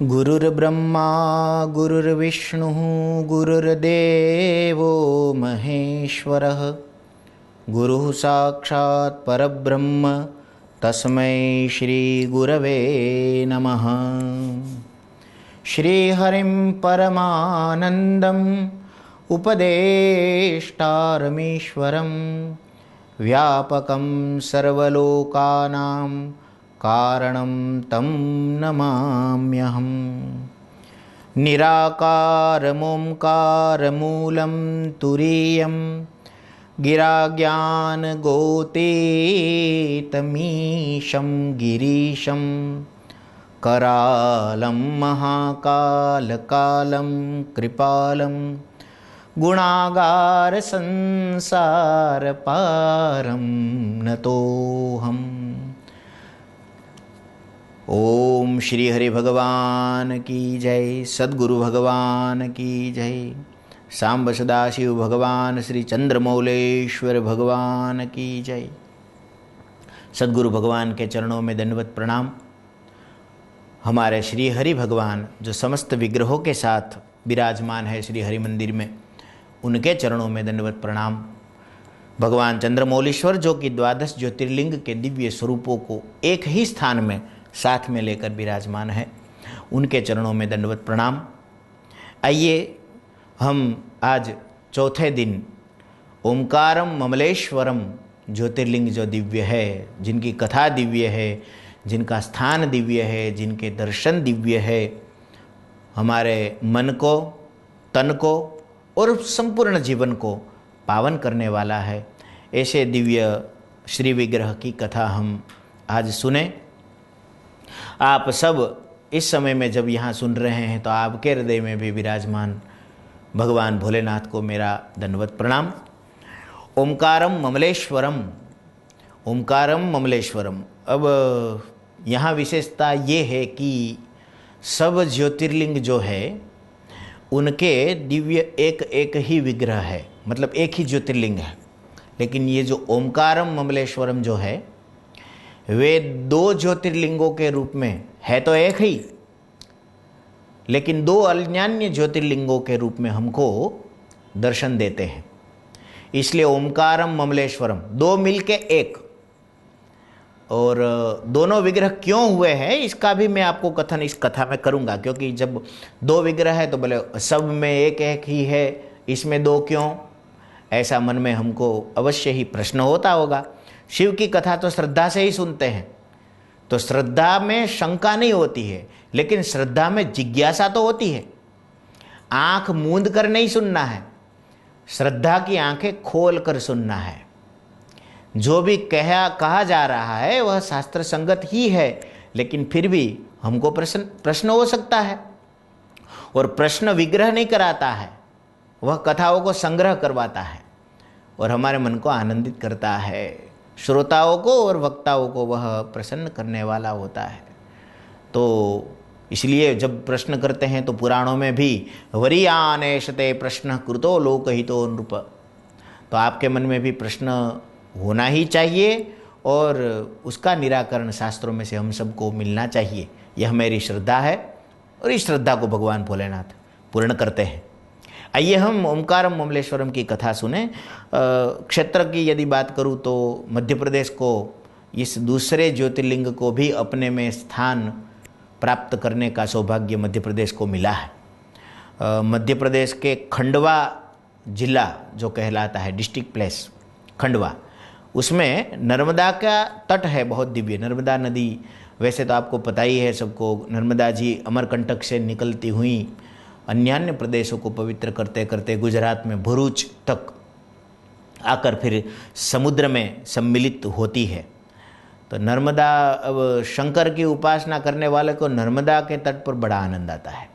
गुरुर्ब्रह्मा गुरुर्विष्णुः गुरुर्देवो महेश्वरः गुरुः साक्षात् परब्रह्म तस्मै श्री गुरवे नमः। श्रीहरिं परमानन्दम् उपदेष्टारमीश्वरं व्यापकं सर्वलोकानां कारणं तं नमाम्यहम्। निराकारमोङ्कारमूलं तुरीयं गिराज्ञानगोतीतमीशं गिरीशं करालं महाकालकालं कृपालं गुणागारसंसारपारं नतोऽहम्। ओम श्री हरि भगवान की जय, सद्गुरु भगवान की जय, सांब सदाशिव भगवान श्री चंद्रमौलेश्वर भगवान की जय। सद्गुरु भगवान के चरणों में दंडवत प्रणाम। हमारे श्री हरि भगवान जो समस्त विग्रहों के साथ विराजमान है श्री हरि मंदिर में, उनके चरणों में दंडवत प्रणाम। भगवान चंद्रमौलेश्वर जो कि द्वादश ज्योतिर्लिंग के दिव्य स्वरूपों को एक ही स्थान में साथ में लेकर विराजमान है, उनके चरणों में दंडवत प्रणाम। आइए हम आज चौथे दिन ओमकारम ममलेश्वरम ज्योतिर्लिंग जो दिव्य है, जिनकी कथा दिव्य है, जिनका स्थान दिव्य है, जिनके दर्शन दिव्य है, हमारे मन को, तन को और संपूर्ण जीवन को पावन करने वाला है, ऐसे दिव्य श्री विग्रह की कथा हम आज सुने। आप सब इस समय में जब यहाँ सुन रहे हैं तो आपके हृदय में भी विराजमान भगवान भोलेनाथ को मेरा दंडवत प्रणाम। ओमकारम ममलेश्वरम, ओमकारम ममलेश्वरम। अब यहाँ विशेषता ये है कि सब ज्योतिर्लिंग जो है उनके दिव्य एक एक ही विग्रह है, मतलब एक ही ज्योतिर्लिंग है। लेकिन ये जो ओमकारम ममलेश्वरम जो है वे दो ज्योतिर्लिंगों के रूप में है तो एक ही, लेकिन दो अन्यान्य ज्योतिर्लिंगों के रूप में हमको दर्शन देते हैं। इसलिए ओमकारम ममलेश्वरम, दो मिलके एक। और दोनों विग्रह क्यों हुए हैं इसका भी मैं आपको कथन इस कथा में करूंगा, क्योंकि जब दो विग्रह है तो बोले सब में एक एक ही है, इसमें दो क्यों, ऐसा मन में हमको अवश्य ही प्रश्न होता होगा। शिव की कथा तो श्रद्धा से ही सुनते हैं, तो श्रद्धा में शंका नहीं होती है, लेकिन श्रद्धा में जिज्ञासा तो होती है। आंख मूंद कर नहीं सुनना है, श्रद्धा की आंखें खोल कर सुनना है। जो भी कहा जा रहा है वह शास्त्र संगत ही है, लेकिन फिर भी हमको प्रश्न हो सकता है। और प्रश्न विग्रह नहीं कराता है, वह कथाओं को संग्रह करवाता है और हमारे मन को आनंदित करता है। श्रोताओं को और वक्ताओं को वह प्रसन्न करने वाला होता है। तो इसलिए जब प्रश्न करते हैं तो पुराणों में भी वरीयानेशते प्रश्न कृतो लोकहितो नृप, तो आपके मन में भी प्रश्न होना ही चाहिए और उसका निराकरण शास्त्रों में से हम सबको मिलना चाहिए। यह मेरी श्रद्धा है और इस श्रद्धा को भगवान भोलेनाथ पूर्ण करते हैं। आइए हम ओमकारम ममलेश्वरम की कथा सुने। क्षेत्र की यदि बात करूं तो मध्य प्रदेश को, इस दूसरे ज्योतिर्लिंग को भी अपने में स्थान प्राप्त करने का सौभाग्य मध्य प्रदेश को मिला है। मध्य प्रदेश के खंडवा जिला जो कहलाता है, डिस्ट्रिक्ट प्लेस खंडवा, उसमें नर्मदा का तट है बहुत दिव्य। नर्मदा नदी वैसे तो आपको पता ही है सबको, नर्मदा जी अमरकंटक से निकलती हुई अन्यान्य प्रदेशों को पवित्र करते करते गुजरात में भरूच तक आकर फिर समुद्र में सम्मिलित होती है। तो नर्मदा, अब शंकर की उपासना करने वाले को नर्मदा के तट पर बड़ा आनंद आता है,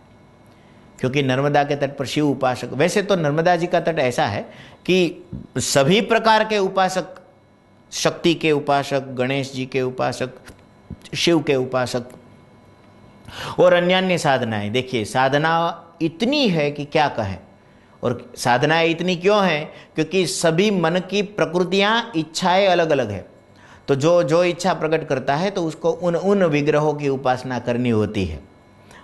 क्योंकि नर्मदा के तट पर शिव उपासक, वैसे तो नर्मदा जी का तट ऐसा है कि सभी प्रकार के उपासक, शक्ति के उपासक, गणेश जी के उपासक, शिव के उपासक और अन्यान्य साधनाएं, देखिए साधना इतनी है कि क्या कहें। और साधनाएं इतनी क्यों हैं? क्योंकि सभी मन की प्रकृतियां, इच्छाएं अलग अलग है। तो जो जो इच्छा प्रकट करता है तो उसको उन उन विग्रहों की उपासना करनी होती है।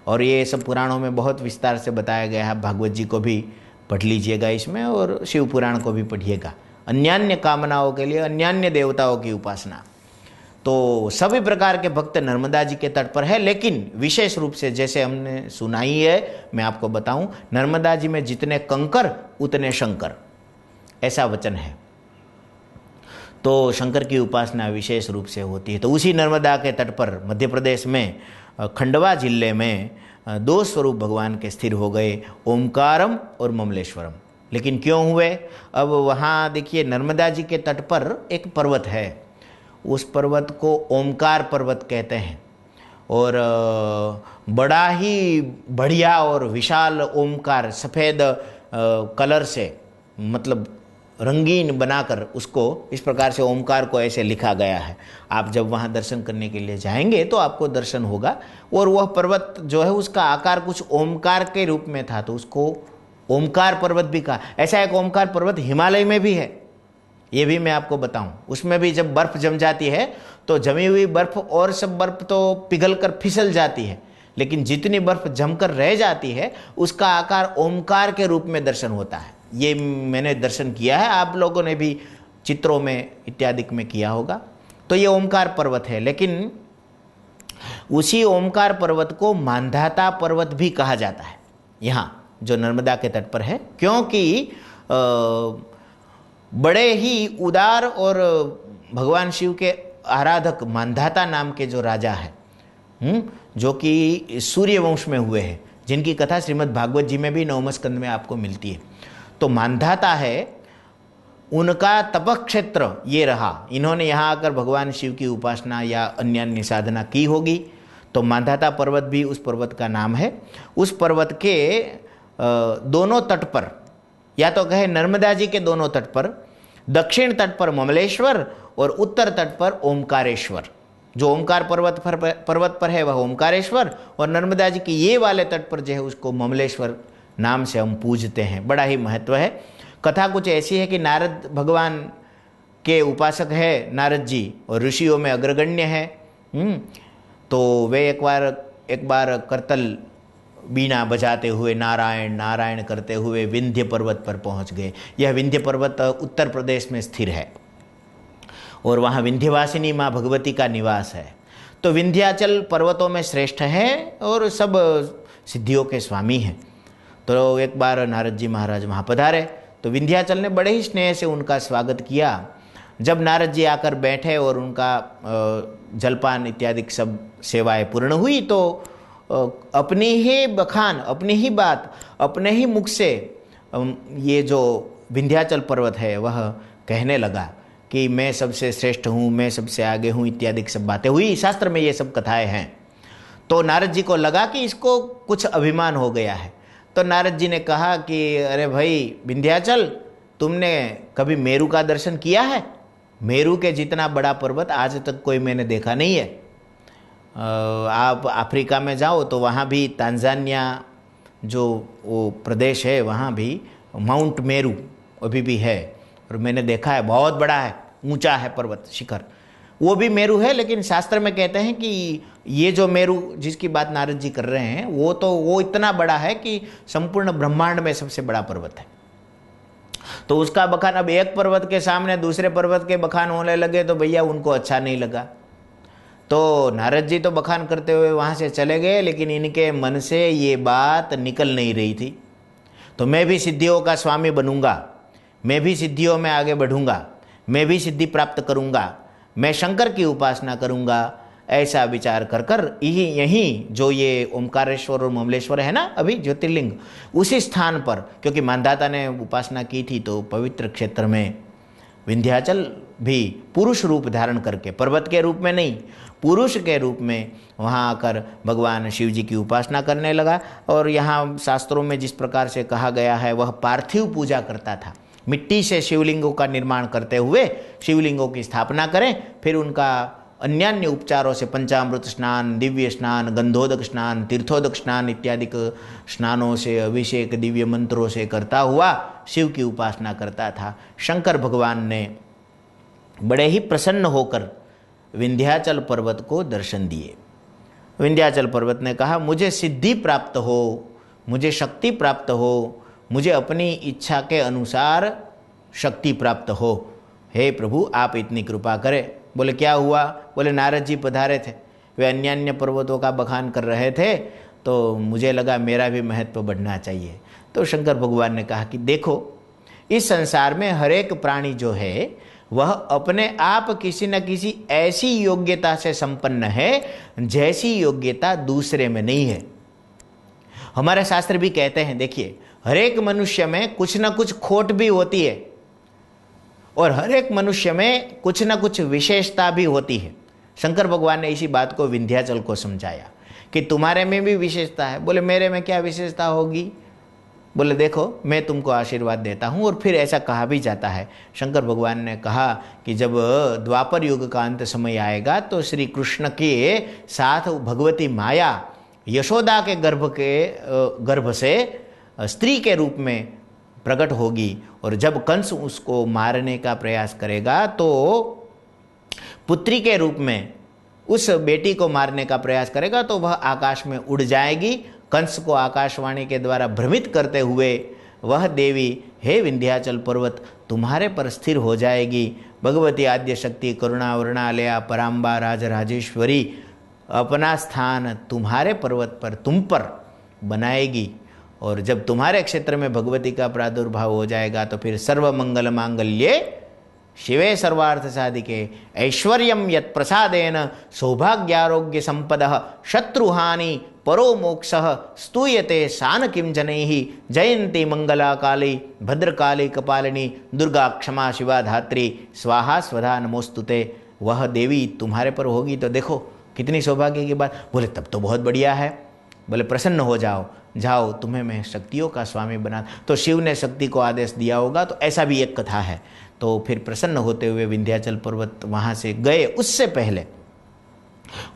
और ये सब पुराणों में बहुत विस्तार से बताया गया है। भागवत जी को भी पढ़ लीजिएगा इसमें, और शिव पुराण को भी पढ़िएगा। अन्यान्य कामनाओं के लिए अन्यान्य देवताओं की उपासना। तो सभी प्रकार के भक्त नर्मदा जी के तट पर है, लेकिन विशेष रूप से जैसे हमने सुनाई है, मैं आपको बताऊं, नर्मदा जी में जितने कंकर उतने शंकर, ऐसा वचन है। तो शंकर की उपासना विशेष रूप से होती है। तो उसी नर्मदा के तट पर मध्य प्रदेश में खंडवा जिले में दो स्वरूप भगवान के स्थिर हो गए, ओमकारम और ममलेश्वरम। लेकिन क्यों हुए? अब वहाँ देखिए, नर्मदा जी के तट पर एक पर्वत है, उस पर्वत को ओमकार पर्वत कहते हैं, और बड़ा ही बढ़िया और विशाल ओमकार सफ़ेद कलर से, मतलब रंगीन बनाकर उसको इस प्रकार से ओमकार को ऐसे लिखा गया है। आप जब वहाँ दर्शन करने के लिए जाएंगे तो आपको दर्शन होगा। और वह पर्वत जो है उसका आकार कुछ ओमकार के रूप में था, तो उसको ओमकार पर्वत भी कहा। ऐसा एक ओमकार पर्वत हिमालय में भी है, ये भी मैं आपको बताऊं। उसमें भी जब बर्फ़ जम जाती है तो जमी हुई बर्फ़ और सब बर्फ़ तो पिघल कर फिसल जाती है, लेकिन जितनी बर्फ़ जमकर रह जाती है उसका आकार ओमकार के रूप में दर्शन होता है। ये मैंने दर्शन किया है, आप लोगों ने भी चित्रों में इत्यादि में किया होगा। तो ये ओमकार पर्वत है, लेकिन उसी ओमकार पर्वत को मांधाता पर्वत भी कहा जाता है, यहाँ जो नर्मदा के तट पर है, क्योंकि बड़े ही उदार और भगवान शिव के आराधक मांधाता नाम के जो राजा है, जो कि सूर्य वंश में हुए हैं, जिनकी कथा श्रीमद् भागवत जी में भी 9वें स्कंद में आपको मिलती है। तो मांधाता है, उनका तप क्षेत्र ये रहा। इन्होंने यहाँ आकर भगवान शिव की उपासना या अन्य साधना की होगी। तो मांधाता पर्वत भी उस पर्वत का नाम है। उस पर्वत के दोनों तट पर, या तो कहे नर्मदा जी के दोनों तट पर, दक्षिण तट पर ममलेश्वर और उत्तर तट पर ओमकारेश्वर। जो ओमकार पर्वत पर है वह ओमकारेश्वर, और नर्मदा जी के ये वाले तट पर जो है उसको ममलेश्वर नाम से हम पूजते हैं। बड़ा ही महत्व है। कथा कुछ ऐसी है कि नारद भगवान के उपासक है नारद जी, और ऋषियों में अग्रगण्य है। तो वे एक बार करतल बीना बजाते हुए नारायण नारायण करते हुए विंध्य पर्वत पर पहुंच गए। यह विंध्य पर्वत उत्तर प्रदेश में स्थिर है, और वहाँ विंध्यवासिनी माँ भगवती का निवास है। तो विंध्याचल पर्वतों में श्रेष्ठ है और सब सिद्धियों के स्वामी हैं। तो एक बार नारद जी महाराज वहाँ पधारे, तो विंध्याचल ने बड़े ही स्नेह से उनका स्वागत किया। जब नारद जी आकर बैठे और उनका जलपान इत्यादि सब सेवाएं पूर्ण हुई, तो अपनी ही बखान, अपनी ही बात, अपने ही मुख से ये जो विंध्याचल पर्वत है वह कहने लगा कि मैं सबसे श्रेष्ठ हूँ, मैं सबसे आगे हूँ, इत्यादि सब बातें हुई। शास्त्र में ये सब कथाएं हैं। तो नारद जी को लगा कि इसको कुछ अभिमान हो गया है। तो नारद जी ने कहा कि अरे भाई विंध्याचल, तुमने कभी मेरू का दर्शन किया है? मेरू के जितना बड़ा पर्वत आज तक कोई मैंने देखा नहीं है। आप अफ्रीका में जाओ तो वहाँ भी तांजानिया जो वो प्रदेश है, वहाँ भी माउंट मेरू अभी भी है, और मैंने देखा है, बहुत बड़ा है, ऊंचा है पर्वत शिखर, वो भी मेरू है। लेकिन शास्त्र में कहते हैं कि ये जो मेरू जिसकी बात नारद जी कर रहे हैं, वो इतना बड़ा है कि संपूर्ण ब्रह्मांड में सबसे बड़ा पर्वत है। तो उसका बखान, अब एक पर्वत के सामने दूसरे पर्वत के बखान होने लगे तो भैया उनको अच्छा नहीं लगा। तो नारद जी तो बखान करते हुए वहाँ से चले गए, लेकिन इनके मन से ये बात निकल नहीं रही थी। तो मैं भी सिद्धियों का स्वामी बनूंगा, मैं भी सिद्धियों में आगे बढ़ूंगा, मैं भी सिद्धि प्राप्त करूंगा, मैं शंकर की उपासना करूंगा, ऐसा विचार कर कर यहीं जो ये ओमकारेश्वर और ममलेश्वर है ना अभी ज्योतिर्लिंग, उसी स्थान पर, क्योंकि मांधाता ने उपासना की थी, तो पवित्र क्षेत्र में विंध्याचल भी पुरुष रूप धारण करके, पर्वत के रूप में नहीं, पुरुष के रूप में वहाँ आकर भगवान शिव जी की उपासना करने लगा। और यहाँ शास्त्रों में जिस प्रकार से कहा गया है, वह पार्थिव पूजा करता था। मिट्टी से शिवलिंगों का निर्माण करते हुए शिवलिंगों की स्थापना करें, फिर उनका अन्यान्य उपचारों से पंचामृत स्नान, दिव्य स्नान, गंधोदक स्नान, तीर्थोदक स्नान इत्यादि स्नानों से, अभिषेक दिव्य मंत्रों से करता हुआ शिव की उपासना करता था। शंकर भगवान ने बड़े ही प्रसन्न होकर विंध्याचल पर्वत को दर्शन दिए। विंध्याचल पर्वत ने कहा, मुझे सिद्धि प्राप्त हो, मुझे शक्ति प्राप्त हो, मुझे अपनी इच्छा के अनुसार शक्ति प्राप्त हो। हे प्रभु, आप इतनी कृपा करें। बोले क्या हुआ? बोले नारद जी पधारे थे, वे अन्य अन्य पर्वतों का बखान कर रहे थे, तो मुझे लगा मेरा भी महत्व बढ़ना चाहिए। तो शंकर भगवान ने कहा कि देखो, इस संसार में हर एक प्राणी जो है वह अपने आप किसी न किसी ऐसी योग्यता से संपन्न है जैसी योग्यता दूसरे में नहीं है। हमारे शास्त्र भी कहते हैं, देखिए, हर एक मनुष्य में कुछ न कुछ खोट भी होती है और हर एक मनुष्य में कुछ न कुछ विशेषता भी होती है। शंकर भगवान ने इसी बात को विंध्याचल को समझाया कि तुम्हारे में भी विशेषता है। बोले मेरे में क्या विशेषता होगी? बोले देखो, मैं तुमको आशीर्वाद देता हूँ। और फिर ऐसा कहा भी जाता है, शंकर भगवान ने कहा कि जब द्वापर युग का अंत समय आएगा तो श्री कृष्ण के साथ भगवती माया यशोदा के गर्भ से स्त्री के रूप में प्रकट होगी, और जब कंस उसको मारने का प्रयास करेगा तो पुत्री के रूप में उस बेटी को मारने का प्रयास करेगा, तो वह आकाश में उड़ जाएगी। कंस को आकाशवाणी के द्वारा भ्रमित करते हुए वह देवी, हे विंध्याचल पर्वत, तुम्हारे पर स्थिर हो जाएगी। भगवती आद्य शक्ति करुणा वर्णालया पराम्बा राजराजेश्वरी अपना स्थान तुम्हारे पर्वत पर, तुम पर बनाएगी। और जब तुम्हारे क्षेत्र में भगवती का प्रादुर्भाव हो जाएगा तो फिर सर्व मंगल मांगल्ये शिवे सर्वार्थ साधिके ऐश्वर्यं यत् प्रसादेन सौभाग्यारोग्य संपदः शत्रुहानि परो मोक्षः स्तूयते सान किं जनैः जयंती मंगला काली भद्रकाली कपालिनी दुर्गा क्षमा शिवा धात्री स्वाहा स्वधा नमोस्तुते। वह देवी तुम्हारे पर होगी तो देखो कितनी सौभाग्य की बात। बोले तब तो बहुत बढ़िया है। बोले प्रसन्न हो जाओ, जाओ तुम्हें मैं शक्तियों का स्वामी बना। तो शिव ने शक्ति को आदेश दिया होगा, तो ऐसा भी एक कथा है। तो फिर प्रसन्न होते हुए विंध्याचल पर्वत वहाँ से गए। उससे पहले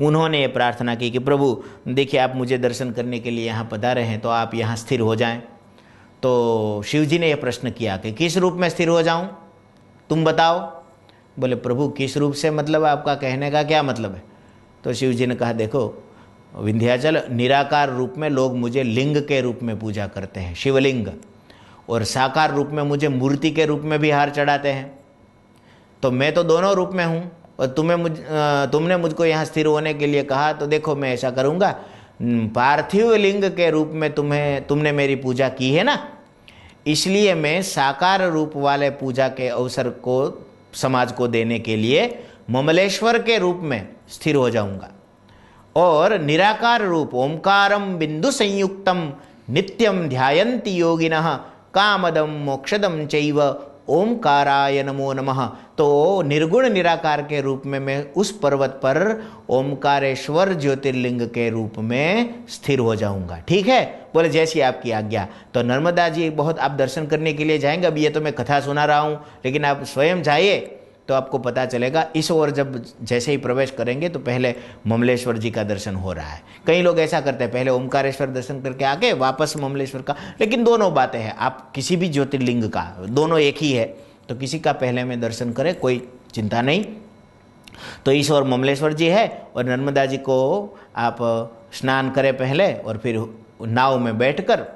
उन्होंने ये प्रार्थना की कि प्रभु देखिए, आप मुझे दर्शन करने के लिए यहाँ पधारे हैं, तो आप यहाँ स्थिर हो जाएं। तो शिव जी ने यह प्रश्न किया कि किस रूप में स्थिर हो जाऊँ, तुम बताओ। बोले प्रभु किस रूप से, मतलब आपका कहने का क्या मतलब है? तो शिव जी ने कहा, देखो विंध्याचल, निराकार रूप में लोग मुझे लिंग के रूप में पूजा करते हैं, शिवलिंग, और साकार रूप में मुझे मूर्ति के रूप में भी हार चढ़ाते हैं। तो मैं तो दोनों रूप में हूँ, और तुमने मुझको यहाँ स्थिर होने के लिए कहा, तो देखो मैं ऐसा करूँगा, पार्थिव लिंग के रूप में तुमने मेरी पूजा की है ना, इसलिए मैं साकार रूप वाले पूजा के अवसर को समाज को देने के लिए ममलेश्वर के रूप में स्थिर हो जाऊँगा। और निराकार रूप ओंकारम बिंदु संयुक्तम नित्यम ध्यायन्ति योगिनः कामदम मोक्षदम चैव ओंकाराय नमो नमः। तो निर्गुण निराकार के रूप में मैं उस पर्वत पर ओंकारेश्वर ज्योतिर्लिंग के रूप में स्थिर हो जाऊंगा। ठीक है? बोले जैसी आपकी आज्ञा। तो नर्मदा जी बहुत आप दर्शन करने के लिए जाएंगे। अभी ये तो मैं कथा सुना रहा हूँ, लेकिन आप स्वयं जाइए तो आपको पता चलेगा। इस ओर जब जैसे ही प्रवेश करेंगे तो पहले ममलेश्वर जी का दर्शन हो रहा है। कई लोग ऐसा करते हैं, पहले ओमकारेश्वर दर्शन करके आके वापस ममलेश्वर का, लेकिन दोनों बातें हैं। आप किसी भी ज्योतिर्लिंग का, दोनों एक ही है, तो किसी का पहले में दर्शन करें, कोई चिंता नहीं। तो इस ओर ममलेश्वर जी है, और नर्मदा जी को आप स्नान करें पहले, और फिर नाव में बैठकर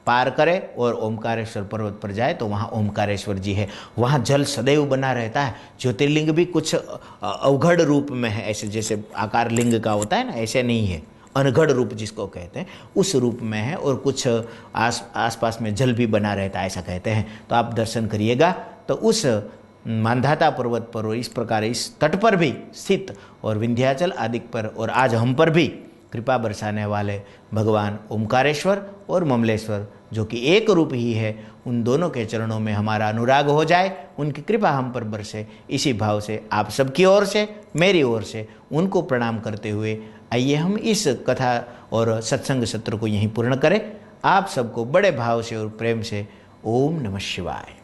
पार करे और ओमकारेश्वर पर्वत पर जाए तो वहाँ ओमकारेश्वर जी है। वहाँ जल सदैव बना रहता है। ज्योतिर्लिंग भी कुछ अवघड़ रूप में है, ऐसे जैसे आकार लिंग का होता है ना, ऐसे नहीं है। अनघड़ रूप जिसको कहते हैं उस रूप में है, और कुछ आसपास में जल भी बना रहता है, ऐसा कहते हैं। तो आप दर्शन करिएगा तो उस मांधाता पर्वत पर और इस प्रकार इस तट पर भी स्थित, और विंध्याचल आदि पर, और आज हम पर भी कृपा बरसाने वाले भगवान ओमकारेश्वर और ममलेश्वर, जो कि एक रूप ही है, उन दोनों के चरणों में हमारा अनुराग हो जाए, उनकी कृपा हम पर बरसे। इसी भाव से आप सबकी ओर से, मेरी ओर से उनको प्रणाम करते हुए आइए हम इस कथा और सत्संग सत्र को यहीं पूर्ण करें। आप सबको बड़े भाव से और प्रेम से ओम नमः शिवाय।